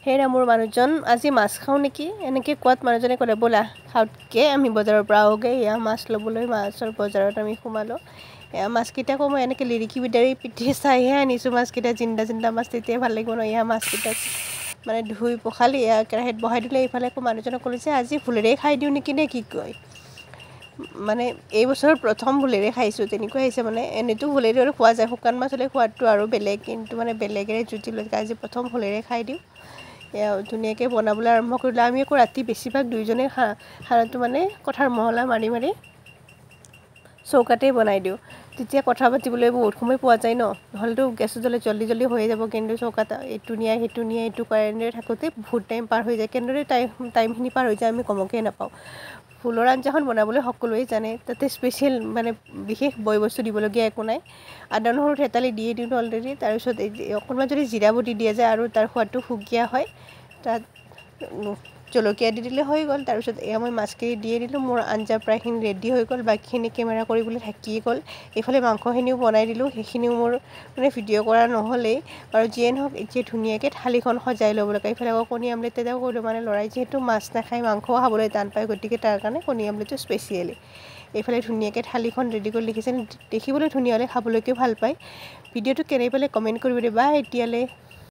হেৰা মোৰ মানুহজন আজি মাছ খাওঁ নেকি এনেকৈ কোৱাত মানুহজনে ক'লে ব'লা খাওঁতকৈ আমি বজাৰৰ পৰা আহোঁগৈ এয়া মাছ ল'বলৈ মাছৰ বজাৰত আমি সোমালোঁ এয়া মাছকেইটাকো মই এনেকৈ লিৰিকি বিদাৰি পিঠিয়ে চাইহে আনিছোঁ মাছকেইটা জিন্দা জিন্দা মাছ তেতিয়াই ভাল লাগিব ন এয়া মাছকেইটা মানে ধুই পখালি এয়া কেৰাহীত বহাই দিলে এইফালে আকৌ মানুহজনক ক'লোঁ যে আজি ভুলেৰে খাই দিওঁ নেকি নে কি কয় মানে এই বছৰ প্ৰথম ভুলেৰে খাইছোঁ তেনেকুৱা হৈছে মানে এনেইতো ভুলেৰে আৰু খোৱা যায় শুকান মাছ হ'লে সোৱাদটো আৰু বেলেগ কিন্তু মানে বেলেগেৰে জুতি লৈ আজি প্ৰথম ভুলেৰে খাই দিওঁ এয়া ধুনীয়াকৈ বনাবলৈ আৰম্ভ কৰিলোঁ আমি আকৌ ৰাতি বেছিভাগ দুইজনে খানাটো মানে কঠাৰ মহলা মাৰি মাৰি চৌকাতেই বনাই দিওঁ তেতিয়া কথা পাতিবলৈ বহুত সময় পোৱা যায় ন নহ'লেতো গেছত জ্বলে জল্দি জল্দি হৈ যাব কিন্তু চৌকাত এইটো নিয়া এইটো কাৰণে থাকোঁতে বহুত টাইম পাৰ হৈ যায় কেনেদৰে টাইমখিনি পাৰ হৈ যায় আমি গমকেই নাপাওঁ ফুলৰ আঞ্জাখন বনাবলৈ সকলোৱে জানে তাতে স্পেচিয়েল মানে বিশেষ বয় বস্তু দিবলগীয়া একো নাই আদা নহৰু থেতালি দিয়ে দিওঁ অলৰেডি তাৰপিছত অকণমান যদি জিৰা বটি দিয়া যায় আৰু তাৰ সোৱাদটো সুকীয়া হয় তাত জলকীয়া দি দিলে হৈ গ'ল তাৰপিছত এয়া মই মাছখিনি দিয়ে দিলোঁ মোৰ আঞ্জা প্ৰায়খিনি ৰেডি হৈ গ'ল বাকীখিনি কেমেৰা কৰিবলৈ থাকিয়ে গ'ল এইফালে মাংসখিনিও বনাই দিলোঁ সেইখিনিও মোৰ মানে ভিডিঅ' কৰা নহ'লেই আৰু যিয়ে নহওক এতিয়া ধুনীয়াকৈ থালিখন সজাই ল'ব লাগে এইফালে আকৌ কণী আমলেট এটাও কৰিলোঁ মানে ল'ৰাই যিহেতু মাছ নাখায় মাংসও খাবলৈ টান পায় গতিকে তাৰ কাৰণে কণী আমলেটটো স্পেচিয়েলি এইফালে ধুনীয়াকৈ থালিখন ৰেডি কৰি লিখিছে দেখিবলৈ ধুনীয়া হ'লে খাবলৈকেও ভাল পায় ভিডিঅ'টো কেনে পালে কমেণ্ট কৰিব দিবা এতিয়ালৈ